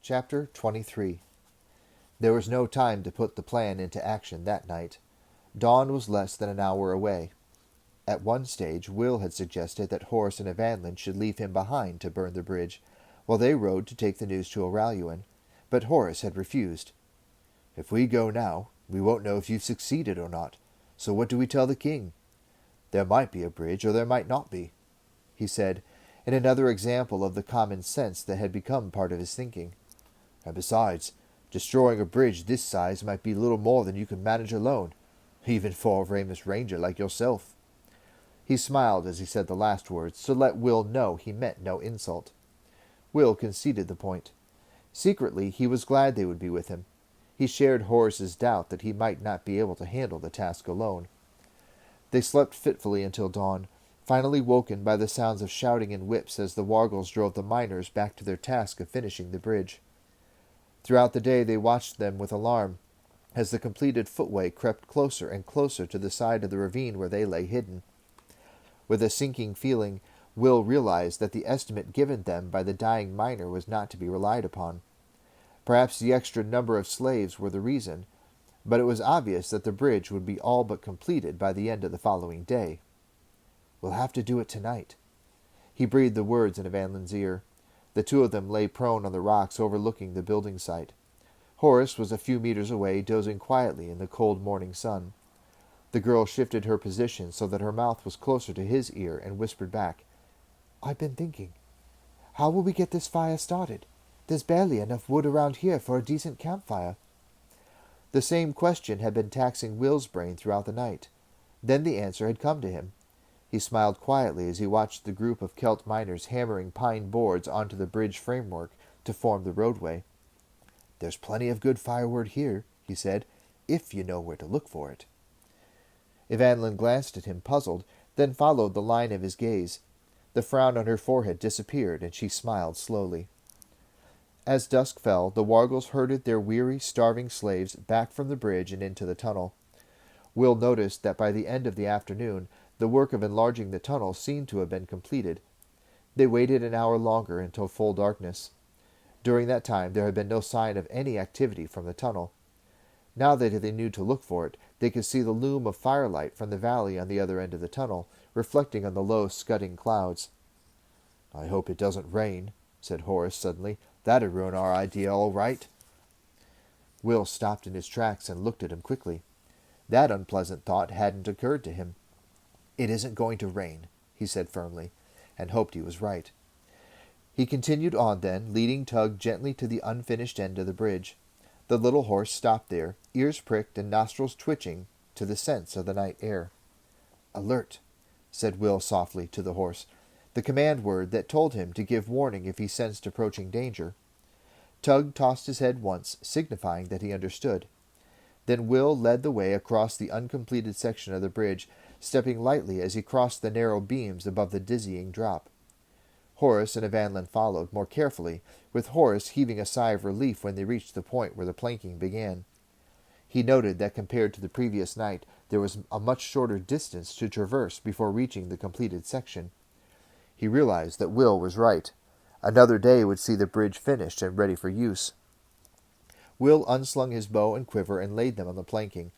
Chapter 23. There was no time to put the plan into action that night. Dawn was less than an hour away. At one stage, Will had suggested that Horace and Evangeline should leave him behind to burn the bridge, while they rode to take the news to Aurelian, but Horace had refused. "If we go now, we won't know if you've succeeded or not, so what do we tell the king? There might be a bridge, or there might not be," he said, in another example of the common sense that had become part of his thinking. "And besides, destroying a bridge this size might be little more than you could manage alone, even for a famous ranger like yourself." He smiled as he said the last words, to let Will know he meant no insult. Will conceded the point. Secretly, he was glad they would be with him. He shared Horace's doubt that he might not be able to handle the task alone. They slept fitfully until dawn, finally woken by the sounds of shouting and whips as the Wargals drove the miners back to their task of finishing the bridge. Throughout the day they watched them with alarm, as the completed footway crept closer and closer to the side of the ravine where they lay hidden. With a sinking feeling, Will realized that the estimate given them by the dying miner was not to be relied upon. Perhaps the extra number of slaves were the reason, but it was obvious that the bridge would be all but completed by the end of the following day. "We'll have to do it tonight." He breathed the words in Evangeline's ear. The two of them lay prone on the rocks overlooking the building site. Horace was a few meters away, dozing quietly in the cold morning sun. The girl shifted her position so that her mouth was closer to his ear and whispered back, "I've been thinking. How will we get this fire started? There's barely enough wood around here for a decent campfire." The same question had been taxing Will's brain throughout the night. Then the answer had come to him. He smiled quietly as he watched the group of Celt miners hammering pine boards onto the bridge framework to form the roadway. "There's plenty of good firewood here," he said, "if you know where to look for it." Evangeline glanced at him, puzzled, then followed the line of his gaze. The frown on her forehead disappeared, and she smiled slowly. As dusk fell, the Wargals herded their weary, starving slaves back from the bridge and into the tunnel. Will noticed that by the end of the afternoon, the work of enlarging the tunnel seemed to have been completed. They waited an hour longer until full darkness. During that time there had been no sign of any activity from the tunnel. Now that they knew to look for it, they could see the loom of firelight from the valley on the other end of the tunnel, reflecting on the low, scudding clouds. "I hope it doesn't rain," said Horace suddenly. "That'd ruin our idea all right." Will stopped in his tracks and looked at him quickly. That unpleasant thought hadn't occurred to him. "It isn't going to rain," he said firmly, and hoped he was right. He continued on then, leading Tug gently to the unfinished end of the bridge. The little horse stopped there, ears pricked and nostrils twitching to the sense of the night air. "Alert," said Will softly to the horse, the command word that told him to give warning if he sensed approaching danger. Tug tossed his head once, signifying that he understood. Then Will led the way across the uncompleted section of the bridge, stepping lightly as he crossed the narrow beams above the dizzying drop. Horace and Evangeline followed, more carefully, with Horace heaving a sigh of relief when they reached the point where the planking began. He noted that compared to the previous night, there was a much shorter distance to traverse before reaching the completed section. He realized that Will was right. Another day would see the bridge finished and ready for use. Will unslung his bow and quiver and laid them on the planking.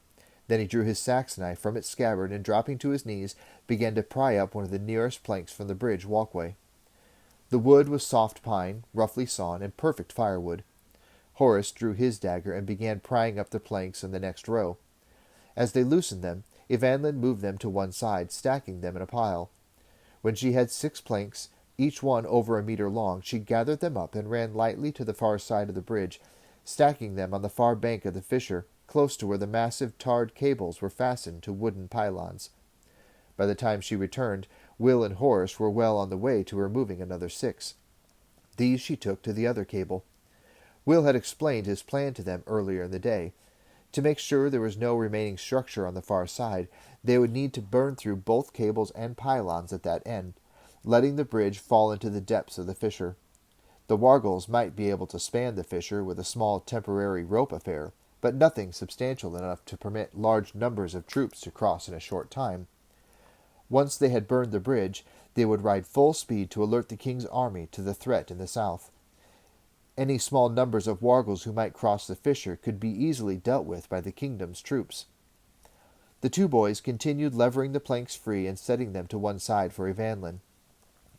Then he drew his sax knife from its scabbard and, dropping to his knees, began to pry up one of the nearest planks from the bridge walkway. The wood was soft pine, roughly sawn, and perfect firewood. Horace drew his dagger and began prying up the planks in the next row. As they loosened them, Evangeline moved them to one side, stacking them in a pile. When she had 6 planks, each one over a meter long, she gathered them up and ran lightly to the far side of the bridge, stacking them on the far bank of the fissure, close to where the massive tarred cables were fastened to wooden pylons. By the time she returned, Will and Horace were well on the way to removing another 6. These she took to the other cable. Will had explained his plan to them earlier in the day. To make sure there was no remaining structure on the far side, they would need to burn through both cables and pylons at that end, letting the bridge fall into the depths of the fissure. The Wargals might be able to span the fissure with a small temporary rope affair, but nothing substantial enough to permit large numbers of troops to cross in a short time. Once they had burned the bridge, they would ride full speed to alert the king's army to the threat in the south. Any small numbers of wargals who might cross the fissure could be easily dealt with by the kingdom's troops. The two boys continued levering the planks free and setting them to one side for Evanlin.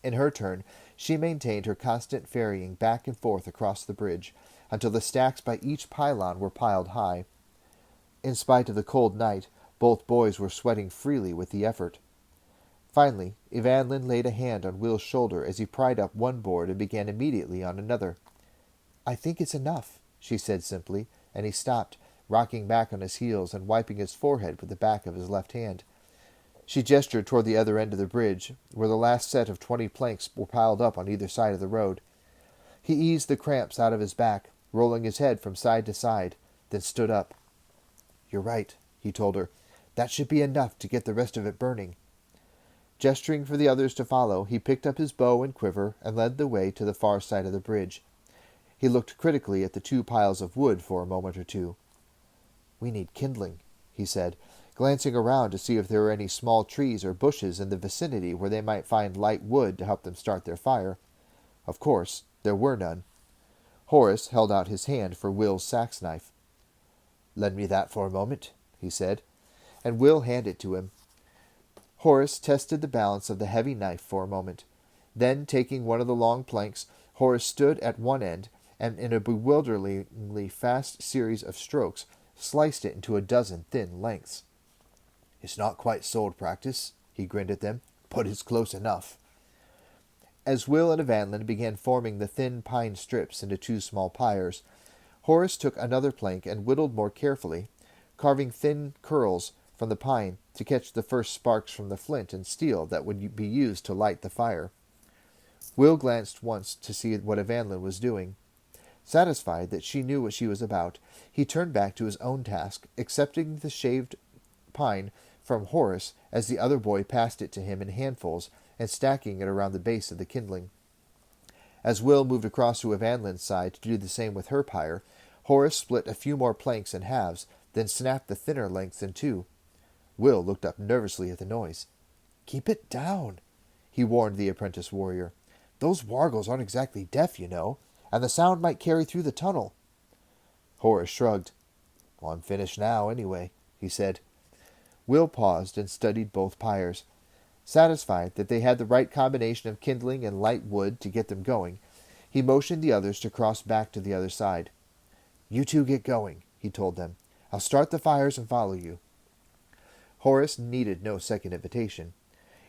In her turn, she maintained her constant ferrying back and forth across the bridge, until the stacks by each pylon were piled high. In spite of the cold night, both boys were sweating freely with the effort. Finally, Evanlin laid a hand on Will's shoulder as he pried up one board and began immediately on another. "I think it's enough," she said simply, and he stopped, rocking back on his heels and wiping his forehead with the back of his left hand. She gestured toward the other end of the bridge, where the last set of 20 planks were piled up on either side of the road. He eased the cramps out of his back, rolling his head from side to side, then stood up. "You're right," he told her. "That should be enough to get the rest of it burning." Gesturing for the others to follow, he picked up his bow and quiver and led the way to the far side of the bridge. He looked critically at the 2 piles of wood for a moment or two. "We need kindling," he said, glancing around to see if there were any small trees or bushes in the vicinity where they might find light wood to help them start their fire. Of course, there were none. Horace held out his hand for Will's sax knife. "Lend me that for a moment," he said, and Will handed it to him. Horace tested the balance of the heavy knife for a moment. Then, taking one of the long planks, Horace stood at one end, and in a bewilderingly fast series of strokes, sliced it into a dozen thin lengths. "It's not quite sword practice," he grinned at them, "but it's close enough." As Will and Evanlin began forming the thin pine strips into 2 small pyres, Horace took another plank and whittled more carefully, carving thin curls from the pine to catch the first sparks from the flint and steel that would be used to light the fire. Will glanced once to see what Evanlin was doing. Satisfied that she knew what she was about, he turned back to his own task, accepting the shaved pine from Horace as the other boy passed it to him in handfuls and stacking it around the base of the kindling. As Will moved across to Evanlin's side to do the same with her pyre, Horace split a few more planks in halves, then snapped the thinner lengths in 2. Will looked up nervously at the noise. "Keep it down," he warned the apprentice warrior. "Those wargals aren't exactly deaf, you know, and the sound might carry through the tunnel." Horace shrugged. "Well, I'm finished now, anyway," he said. Will paused and studied both pyres. Satisfied that they had the right combination of kindling and light wood to get them going, he motioned the others to cross back to the other side. "You two get going," he told them. "I'll start the fires and follow you." Horace needed no second invitation.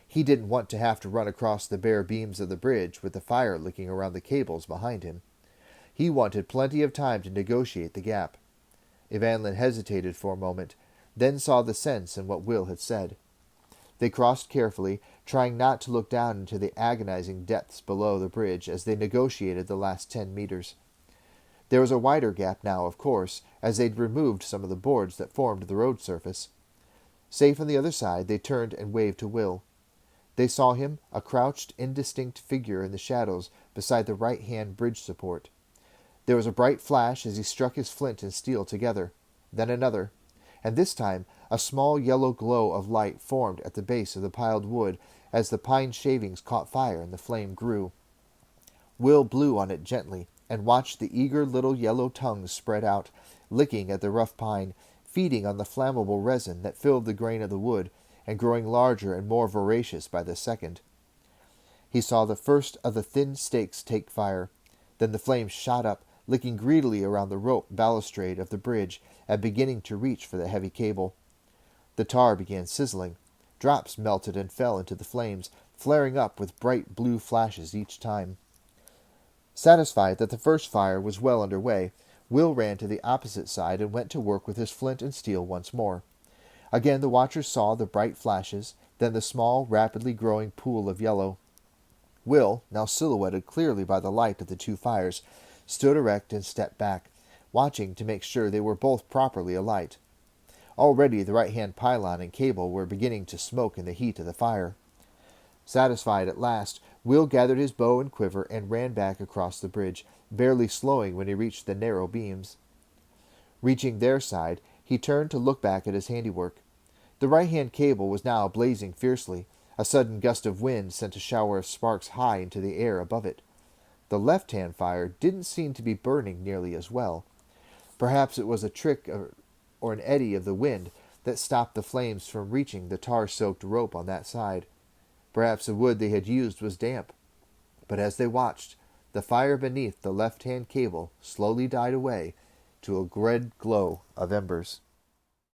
He didn't want to have to run across the bare beams of the bridge with the fire licking around the cables behind him. He wanted plenty of time to negotiate the gap. Evanlin hesitated for a moment, then saw the sense in what Will had said. They crossed carefully, trying not to look down into the agonizing depths below the bridge as they negotiated the last 10 meters. There was a wider gap now, of course, as they'd removed some of the boards that formed the road surface. Safe on the other side, they turned and waved to Will. They saw him, a crouched, indistinct figure in the shadows beside the right-hand bridge support. There was a bright flash as he struck his flint and steel together, then another, and this time a small yellow glow of light formed at the base of the piled wood as the pine shavings caught fire and the flame grew. Will blew on it gently and watched the eager little yellow tongues spread out, licking at the rough pine, feeding on the flammable resin that filled the grain of the wood, and growing larger and more voracious by the second. He saw the first of the thin stakes take fire. Then the flames shot up, licking greedily around the rope balustrade of the bridge and beginning to reach for the heavy cable. The tar began sizzling. Drops melted and fell into the flames, flaring up with bright blue flashes each time. Satisfied that the first fire was well under way, Will ran to the opposite side and went to work with his flint and steel once more. Again the watchers saw the bright flashes, then the small, rapidly growing pool of yellow. Will, now silhouetted clearly by the light of the 2 fires, stood erect and stepped back, watching to make sure they were both properly alight. Already the right-hand pylon and cable were beginning to smoke in the heat of the fire. Satisfied at last, Will gathered his bow and quiver and ran back across the bridge, barely slowing when he reached the narrow beams. Reaching their side, he turned to look back at his handiwork. The right-hand cable was now blazing fiercely. A sudden gust of wind sent a shower of sparks high into the air above it. The left-hand fire didn't seem to be burning nearly as well. Perhaps it was a trick or an eddy of the wind that stopped the flames from reaching the tar-soaked rope on that side. Perhaps the wood they had used was damp. But as they watched, the fire beneath the left-hand cable slowly died away to a red glow of embers.